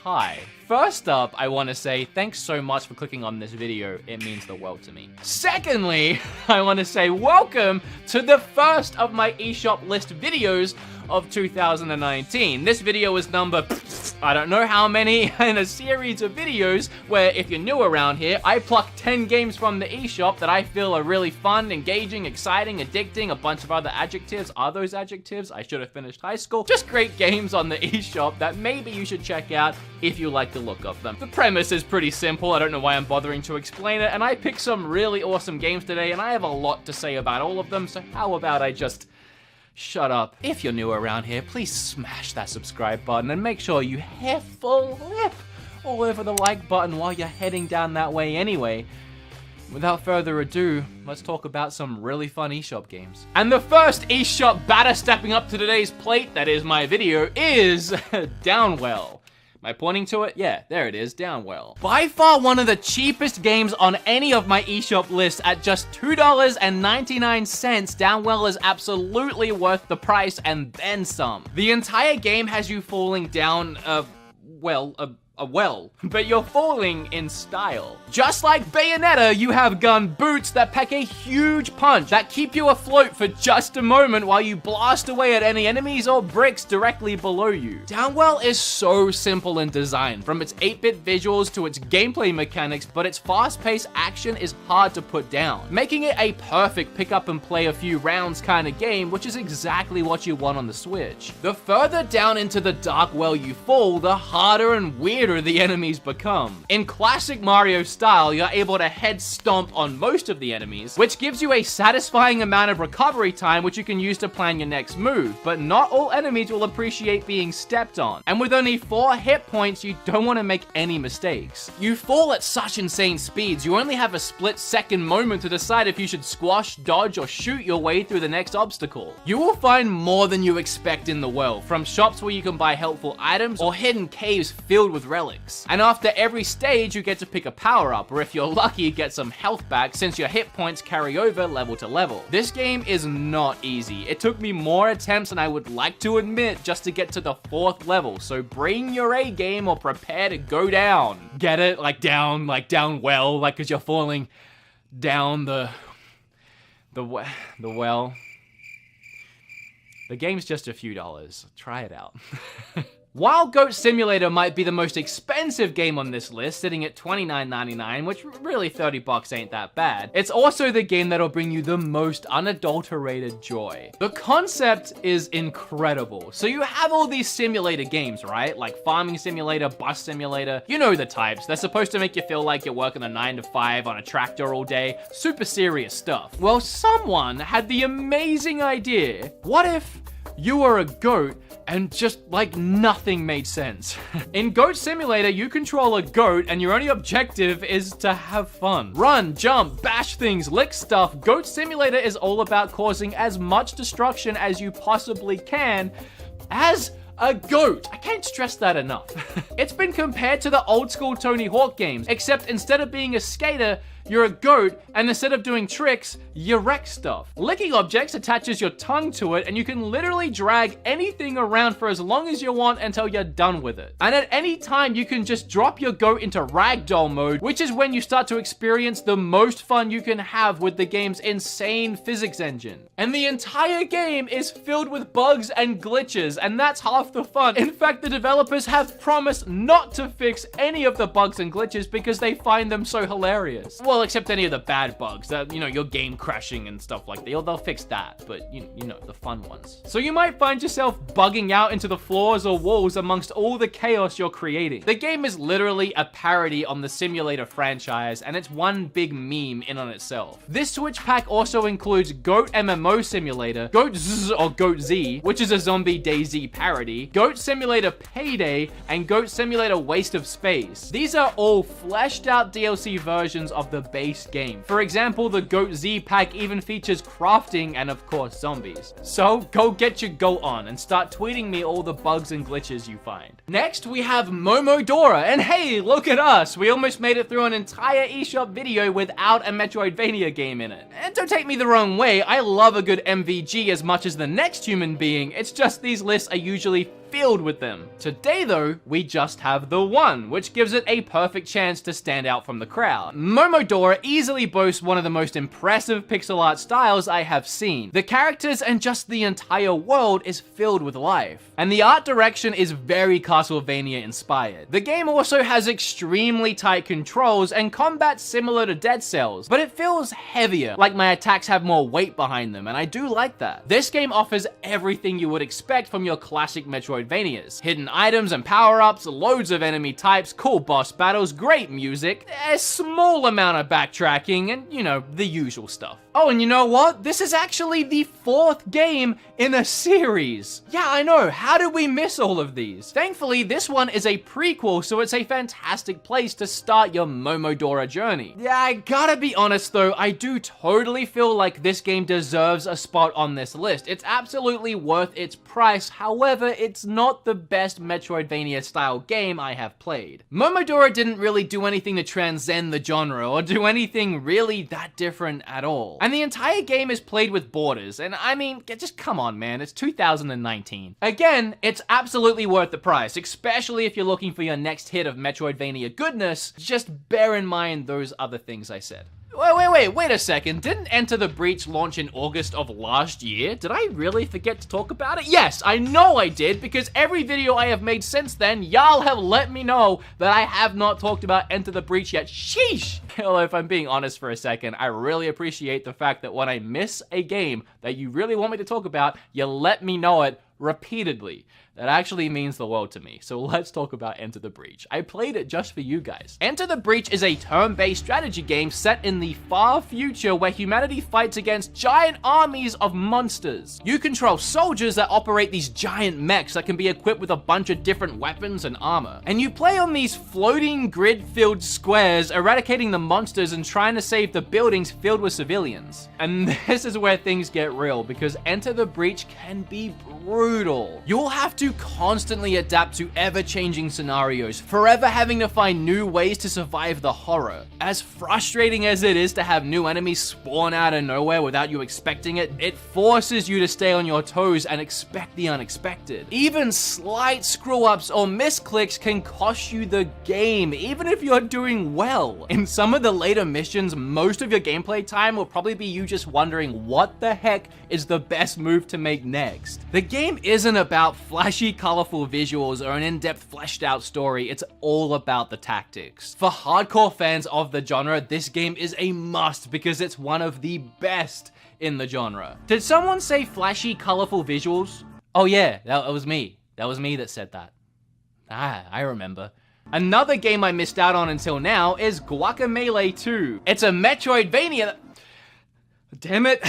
Hi. First up, I want to say thanks so much for clicking on this video. It means the world to me. Secondly, I want to say welcome to the first of my eShop list videos of 2019. This video is number, I don't know how many, in a series of videos where, if you're new around here, I pluck 10 games from the eShop that I feel are really fun, engaging, exciting, addicting, a bunch of other adjectives. Are those adjectives? I should have finished high school. Just great games on the eShop that maybe you should check out if you like the look of them. The premise is pretty simple. I don't know why I'm bothering to explain it, and I picked some really awesome games today, and I have a lot to say about all of them, so how about I just shut up. If you're new around here, please smash that subscribe button and make sure you full lip all over the like button while you're heading down that way anyway. Without further ado, let's talk about some really fun eShop games. And the first eShop batter stepping up to today's plate, that is my video, is Downwell. Am I pointing to it? Yeah, there it is, Downwell. By far one of the cheapest games on any of my eShop lists at just $2.99, Downwell is absolutely worth the price and then some. The entire game has you falling down a well, but you're falling in style. Just like Bayonetta, you have gun boots that pack a huge punch that keep you afloat for just a moment while you blast away at any enemies or bricks directly below you. Downwell is so simple in design, from its 8-bit visuals to its gameplay mechanics, but its fast-paced action is hard to put down, making it a perfect pick up and play a few rounds kind of game, which is exactly what you want on the Switch. The further down into the dark well you fall, the harder and weirder the enemies become. In classic Mario style, you're able to head stomp on most of the enemies, which gives you a satisfying amount of recovery time which you can use to plan your next move, but not all enemies will appreciate being stepped on. And with only 4 hit points, you don't want to make any mistakes. You fall at such insane speeds, you only have a split-second moment to decide if you should squash, dodge, or shoot your way through the next obstacle. You will find more than you expect in the world, from shops where you can buy helpful items or hidden caves filled with relics. And after every stage, you get to pick a power-up, or if you're lucky, get some health back since your hit points carry over level to level. This game is not easy. It took me more attempts than I would like to admit just to get to the 4th level, so bring your A game or prepare to go down. Get it? Like down well, like cause you're falling down the well. The game's just a few dollars. Try it out. While Goat Simulator might be the most expensive game on this list, sitting at $29.99, which really 30 bucks ain't that bad, it's also the game that'll bring you the most unadulterated joy. The concept is incredible. So you have all these simulator games, right? Like Farming Simulator, Bus Simulator, you know the types. They're supposed to make you feel like you're working a 9 to 5 on a tractor all day. Super serious stuff. Well, someone had the amazing idea, what if you were a goat and just like nothing made sense? In Goat Simulator, you control a goat and your only objective is to have fun. Run, jump, bash things, lick stuff. Goat Simulator is all about causing as much destruction as you possibly can as a goat. I can't stress that enough. It's been compared to the old school Tony Hawk games, except instead of being a skater, you're a goat, and instead of doing tricks, you wreck stuff. Licking objects attaches your tongue to it, and you can literally drag anything around for as long as you want until you're done with it. And at any time, you can just drop your goat into ragdoll mode, which is when you start to experience the most fun you can have with the game's insane physics engine. And the entire game is filled with bugs and glitches, and that's half the fun. In fact, the developers have promised not to fix any of the bugs and glitches because they find them so hilarious. Well, except any of the bad bugs, you know, your game crashing and stuff like that. They'll fix that, but you know, the fun ones. So you might find yourself bugging out into the floors or walls amongst all the chaos you're creating. The game is literally a parody on the Simulator franchise, and it's one big meme in on itself. This Switch pack also includes Goat MMO Simulator, Goat Z or Goat Z, which is a Zombie DayZ parody, Goat Simulator Payday, and Goat Simulator Waste of Space. These are all fleshed out DLC versions of the base game. For example, the Goat Z pack even features crafting and of course zombies. So go get your goat on and start tweeting me all the bugs and glitches you find. Next we have Momodora, and hey, look at us, we almost made it through an entire eShop video without a Metroidvania game in it. And don't take me the wrong way, I love a good MVG as much as the next human being, it's just these lists are usually filled with them. Today though, we just have the one, which gives it a perfect chance to stand out from the crowd. Momodora easily boasts one of the most impressive pixel art styles I have seen. The characters and just the entire world is filled with life. And the art direction is very Castlevania inspired. The game also has extremely tight controls and combat similar to Dead Cells, but it feels heavier, like my attacks have more weight behind them, and I do like that. This game offers everything you would expect from your classic Metroidvanias. Hidden items and power-ups, loads of enemy types, cool boss battles, great music, a small amount of backtracking, and you know, the usual stuff. Oh, and you know what? This is actually the 4th game in a series. Yeah, I know, how did we miss all of these? Thankfully, this one is a prequel, so it's a fantastic place to start your Momodora journey. Yeah, I gotta be honest though, I do totally feel like this game deserves a spot on this list. It's absolutely worth its price, however, it's not the best Metroidvania style game I have played. Momodora didn't really do anything to transcend the genre, or do anything really that different at all. And the entire game is played with borders, and I mean, just come on man, it's 2019. Again, it's absolutely worth the price, especially if you're looking for your next hit of Metroidvania goodness. Just bear in mind those other things I said. Wait a second. Didn't Enter the Breach launch in August of last year? Did I really forget to talk about it? Yes, I know I did, because every video I have made since then, y'all have let me know that I have not talked about Enter the Breach yet. Sheesh! Well, if I'm being honest for a second, I really appreciate the fact that when I miss a game that you really want me to talk about, you let me know it repeatedly. That actually means the world to me. So let's talk about Enter the Breach. I played it just for you guys. Enter the Breach is a turn-based strategy game set in the far future where humanity fights against giant armies of monsters. You control soldiers that operate these giant mechs that can be equipped with a bunch of different weapons and armor. And you play on these floating grid-filled squares, eradicating the monsters and trying to save the buildings filled with civilians. And this is where things get real, because Enter the Breach can be brutal. You'll have to constantly adapt to ever-changing scenarios, forever having to find new ways to survive the horror. As frustrating as it is to have new enemies spawn out of nowhere without you expecting it, it forces you to stay on your toes and expect the unexpected. Even slight screw-ups or misclicks can cost you the game, even if you're doing well. In some of the later missions, most of your gameplay time will probably be you just wondering what the heck is the best move to make next. The game isn't about flashy, colorful visuals or an in-depth, fleshed-out story. It's all about the tactics. For hardcore fans of the genre, this game is a must because it's one of the best in the genre. Did someone say flashy, colorful visuals? Oh yeah, that was me. That was me that said that. I remember. Another game I missed out on until now is Guacamelee 2. It's a Metroidvania. Damn it.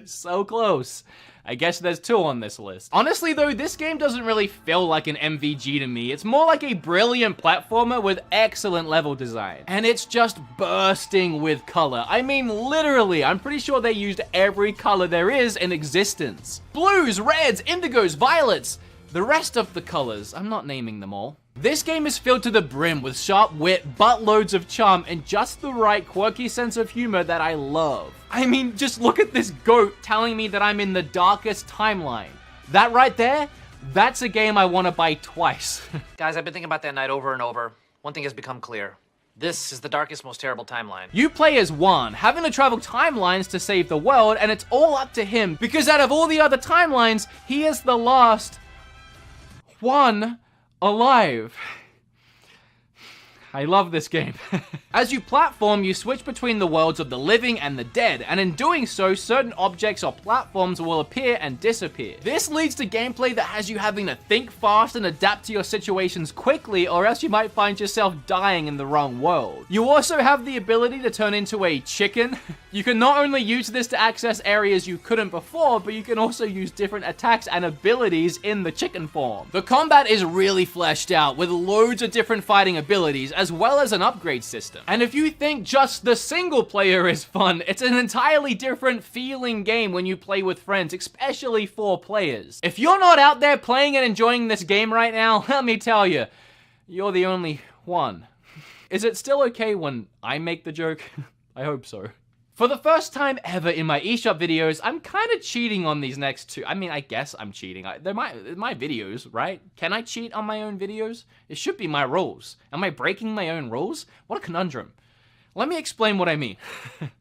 So close. I guess there's 2 on this list. Honestly though, this game doesn't really feel like an MVG to me. It's more like a brilliant platformer with excellent level design. And it's just bursting with color. I mean, literally, I'm pretty sure they used every color there is in existence. Blues, reds, indigos, violets. The rest of the colors, I'm not naming them all. This game is filled to the brim with sharp wit, buttloads of charm, and just the right quirky sense of humor that I love. I mean, just look at this goat telling me that I'm in the darkest timeline. That right there, that's a game I want to buy twice. Guys, I've been thinking about that night over and over. One thing has become clear. This is the darkest, most terrible timeline. You play as Juan, having to travel timelines to save the world, and it's all up to him, because out of all the other timelines, he is the last one alive. I love this game. As you platform, you switch between the worlds of the living and the dead, and in doing so, certain objects or platforms will appear and disappear. This leads to gameplay that has you having to think fast and adapt to your situations quickly, or else you might find yourself dying in the wrong world. You also have the ability to turn into a chicken. You can not only use this to access areas you couldn't before, but you can also use different attacks and abilities in the chicken form. The combat is really fleshed out, with loads of different fighting abilities, as well as an upgrade system. And if you think just the single player is fun, it's an entirely different feeling game when you play with friends, especially 4 players. If you're not out there playing and enjoying this game right now, let me tell you, you're the only one. Is it still okay when I make the joke? I hope so. For the first time ever in my eShop videos, I'm kind of cheating on these next two. I mean, I guess I'm cheating. They're my videos, right? Can I cheat on my own videos? It should be my rules. Am I breaking my own rules? What a conundrum. Let me explain what I mean.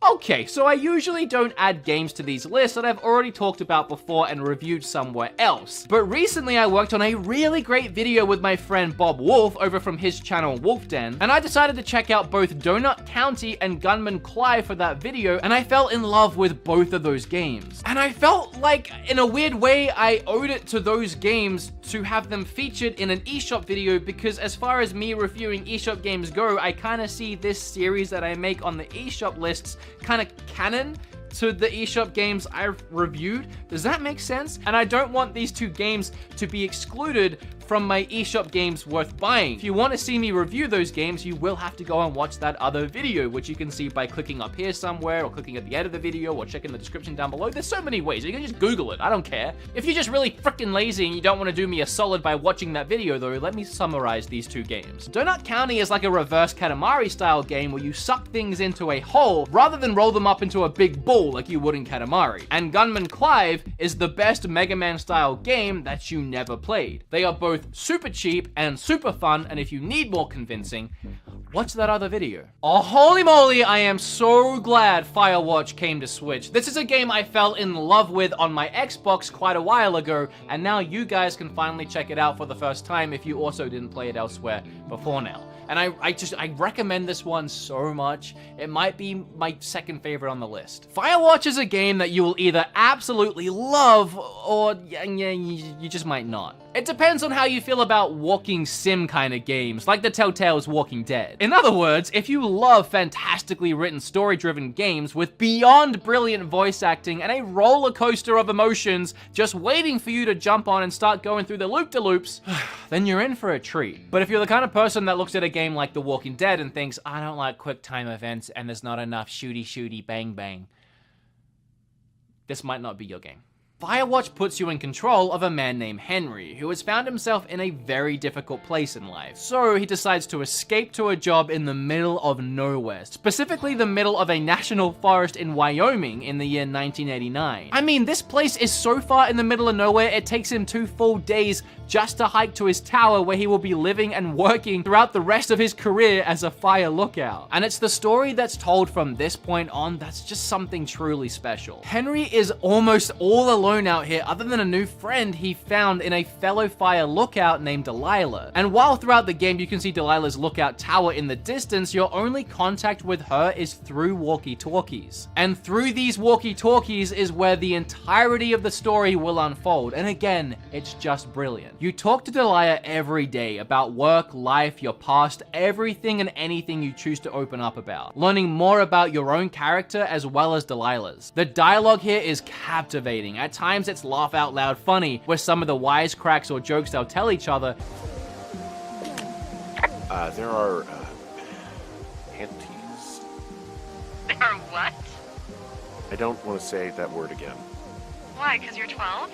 Okay, so I usually don't add games to these lists that I've already talked about before and reviewed somewhere else. But recently I worked on a really great video with my friend Bob Wolf over from his channel Wolf Den, and I decided to check out both Donut County and Gunman Clive for that video, and I fell in love with both of those games. And I felt like, in a weird way, I owed it to those games to have them featured in an eShop video, because as far as me reviewing eShop games go, I kind of see this series that I make on the eShop lists kind of canon to the eShop games I've reviewed. Does that make sense? And I don't want these two games to be excluded from my eShop games worth buying. If you want to see me review those games, you will have to go and watch that other video, which you can see by clicking up here somewhere, or clicking at the end of the video, or checking the description down below. There's so many ways. You can just Google it. I don't care. If you're just really freaking lazy and you don't want to do me a solid by watching that video, though, let me summarize these two games. Donut County is like a reverse Katamari style game where you suck things into a hole rather than roll them up into a big ball like you would in Katamari. And Gunman Clive is the best Mega Man style game that you never played. They are both super cheap and super fun, and if you need more convincing, watch that other video. Oh, holy moly, I am so glad Firewatch came to Switch. This is a game I fell in love with on my Xbox quite a while ago, and now you guys can finally check it out for the first time if you also didn't play it elsewhere before now. And I recommend this one so much. It might be my second favorite on the list. Firewatch is a game that you will either absolutely love or you just might not. It depends on how you feel about walking sim kind of games, like the Telltale's Walking Dead. In other words, if you love fantastically written story-driven games with beyond brilliant voice acting and a roller coaster of emotions just waiting for you to jump on and start going through the loop-de-loops, then you're in for a treat. But if you're the kind of person that looks at a game like The Walking Dead and thinks, I don't like quick time events and there's not enough shooty bang bang, this might not be your game. Firewatch puts you in control of a man named Henry, who has found himself in a very difficult place in life. So he decides to escape to a job in the middle of nowhere, specifically the middle of a national forest in Wyoming in the year 1989. I mean, this place is so far in the middle of nowhere, it takes him 2 full days just to hike to his tower where he will be living and working throughout the rest of his career as a fire lookout. And it's the story that's told from this point on that's just something truly special. Henry is almost all alone out here other than a new friend he found in a fellow fire lookout named Delilah. And while throughout the game you can see Delilah's lookout tower in the distance, your only contact with her is through walkie-talkies. And through these walkie-talkies is where the entirety of the story will unfold. And again, it's just brilliant. You talk to Delilah every day about work, life, your past, everything and anything you choose to open up about, learning more about your own character as well as Delilah's. The dialogue here is captivating. At times it's laugh out loud funny, where some of the wisecracks or jokes they'll tell each other. There are, panties. There are what? I don't want to say that word again. Why, 'cause you're 12?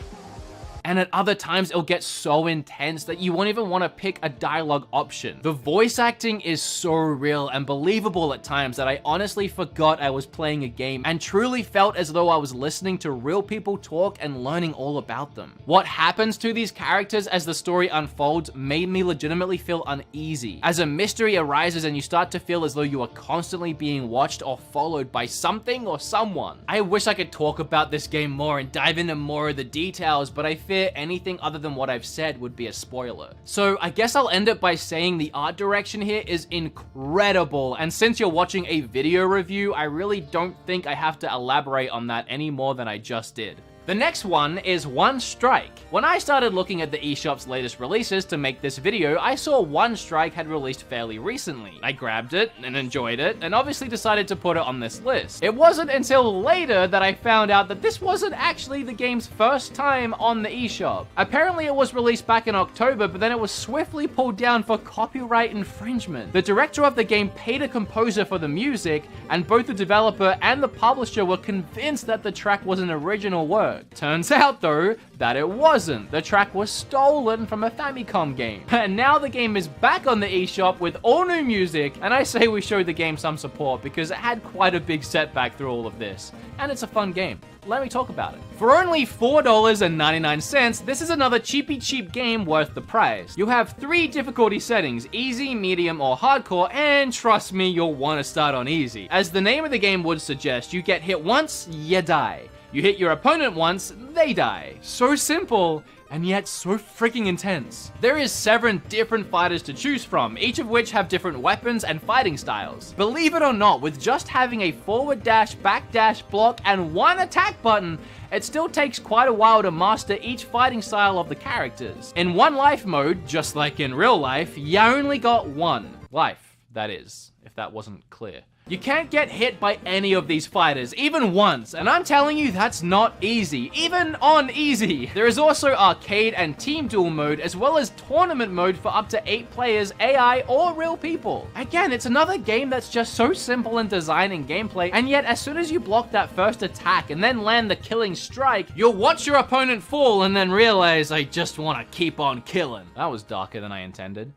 And at other times, it'll get so intense that you won't even want to pick a dialogue option. The voice acting is so real and believable at times that I honestly forgot I was playing a game and truly felt as though I was listening to real people talk and learning all about them. What happens to these characters as the story unfolds made me legitimately feel uneasy, as a mystery arises and you start to feel as though you are constantly being watched or followed by something or someone. I wish I could talk about this game more and dive into more of the details, but I fear anything other than what I've said would be a spoiler. So I guess I'll end it by saying the art direction here is incredible, and since you're watching a video review, I really don't think I have to elaborate on that any more than I just did. The next one is One Strike. When I started looking at the eShop's latest releases to make this video, I saw One Strike had released fairly recently. I grabbed it and enjoyed it, and obviously decided to put it on this list. It wasn't until later that I found out that this wasn't actually the game's first time on the eShop. Apparently it was released back in October, but then it was swiftly pulled down for copyright infringement. The director of the game paid a composer for the music, and both the developer and the publisher were convinced that the track was an original work. Turns out though, that it wasn't. The track was stolen from a Famicom game. And now the game is back on the eShop with all new music, and I say we showed the game some support because it had quite a big setback through all of this. And it's a fun game. Let me talk about it. For only $4.99, this is another cheap game worth the price. You have 3 difficulty settings, easy, medium, or hardcore, and trust me, you'll want to start on easy. As the name of the game would suggest, you get hit once, you die. You hit your opponent once, they die. So simple, and yet so freaking intense. There is 7 different fighters to choose from, each of which have different weapons and fighting styles. Believe it or not, with just having a forward dash, back dash, block, and 1 attack button, it still takes quite a while to master each fighting style of the characters. In one life mode, just like in real life, you only got 1 life, that is, if that wasn't clear. You can't get hit by any of these fighters, even once, and I'm telling you that's not easy, even on easy. There is also arcade and team duel mode, as well as tournament mode for up to 8 players, AI, or real people. Again, it's another game that's just so simple in design and gameplay, and yet as soon as you block that first attack and then land the killing strike, you'll watch your opponent fall and then realize, I just want to keep on killing. That was darker than I intended.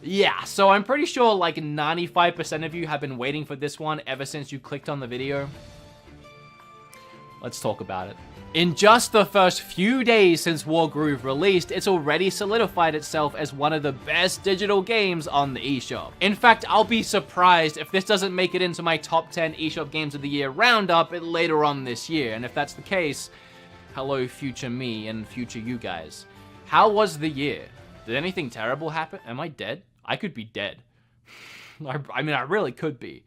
Yeah, so I'm pretty sure like 95% of you have been waiting for this one ever since you clicked on the video. Let's talk about it. In just the first few days since Wargroove released, it's already solidified itself as one of the best digital games on the eShop. In fact, I'll be surprised if this doesn't make it into my top 10 eShop Games of the Year roundup later on this year, and if that's the case, hello future me and future you guys. How was the year? Did anything terrible happen? Am I dead? I could be dead. I mean, I really could be.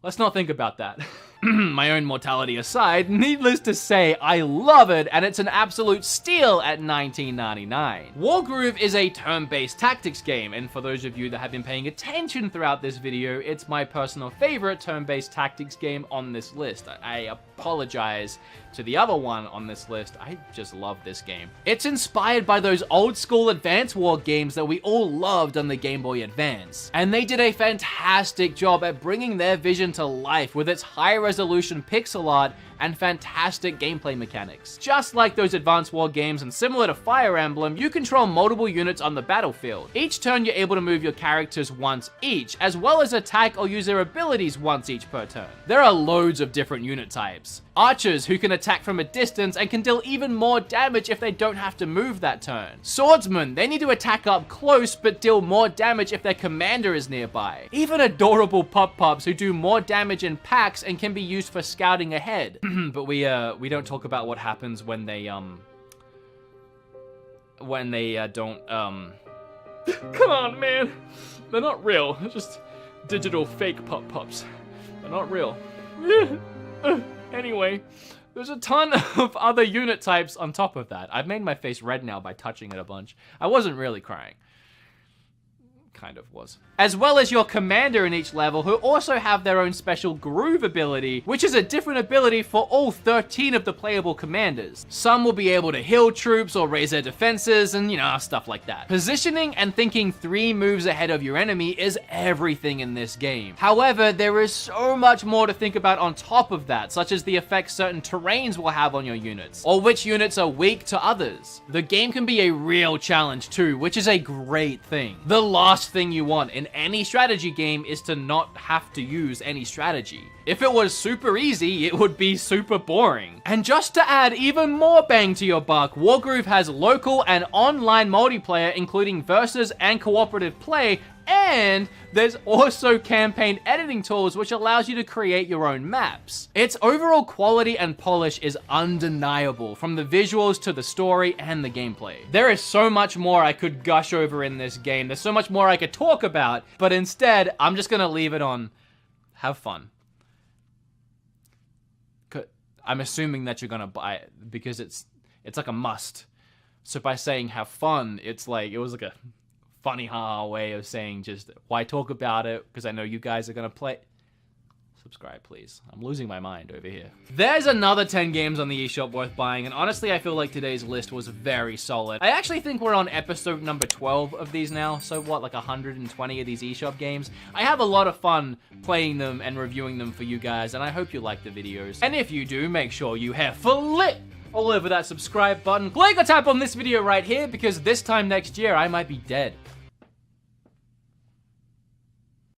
Let's not think about that. My own mortality aside, needless to say, I love it, and it's an absolute steal at $19.99. Wargroove is a turn-based tactics game, and for those of you that have been paying attention throughout this video, it's my personal favorite turn-based tactics game on this list. I apologize to the other one on this list. I just love this game. It's inspired by those old-school Advance War games that we all loved on the Game Boy Advance, and they did a fantastic job at bringing their vision to life with its high-resolution pixel art and fantastic gameplay mechanics. Just like those Advance War games and similar to Fire Emblem, you control multiple units on the battlefield. Each turn you're able to move your characters once each, as well as attack or use their abilities once each per turn. There are loads of different unit types. Archers, who can attack from a distance and can deal even more damage if they don't have to move that turn. Swordsmen, they need to attack up close but deal more damage if their commander is nearby. Even adorable pup-pups who do more damage in packs and can be used for scouting ahead. But we don't talk about what happens when they don't come on, man. They're not real. They're just digital fake pup-pups. They're not real. Anyway, there's a ton of other unit types on top of that. I've made my face red now by touching it a bunch. I wasn't really crying. Kind of was. As well as your commander in each level, who also have their own special groove ability, which is a different ability for all 13 of the playable commanders. Some will be able to heal troops or raise their defenses and, you know, stuff like that. Positioning and thinking 3 moves ahead of your enemy is everything in this game. However, there is so much more to think about on top of that, such as the effects certain terrains will have on your units, or which units are weak to others. The game can be a real challenge too, which is a great thing. The last thing you want in any strategy game is to not have to use any strategy. If it was super easy, it would be super boring. And just to add even more bang to your buck, Wargroove has local and online multiplayer, including versus and cooperative play, and there's also campaign editing tools which allows you to create your own maps. Its overall quality and polish is undeniable, from the visuals to the story and the gameplay. There is so much more I could gush over in this game, there's so much more I could talk about, but instead, I'm just gonna leave it on have fun. I'm assuming that you're gonna buy it, because it's like a must. So by saying have fun, it's like, it was like a funny haha way of saying just why talk about it, because I know you guys are gonna play. Subscribe, please. I'm losing my mind over here. There's another 10 games on the eShop worth buying, and honestly, I feel like today's list was very solid. I actually think we're on episode number 12 of these now, so what, like 120 of these eShop games? I have a lot of fun playing them and reviewing them for you guys, and I hope you like the videos. And if you do, make sure you have flip all over that subscribe button. Click or tap on this video right here because this time next year I might be dead.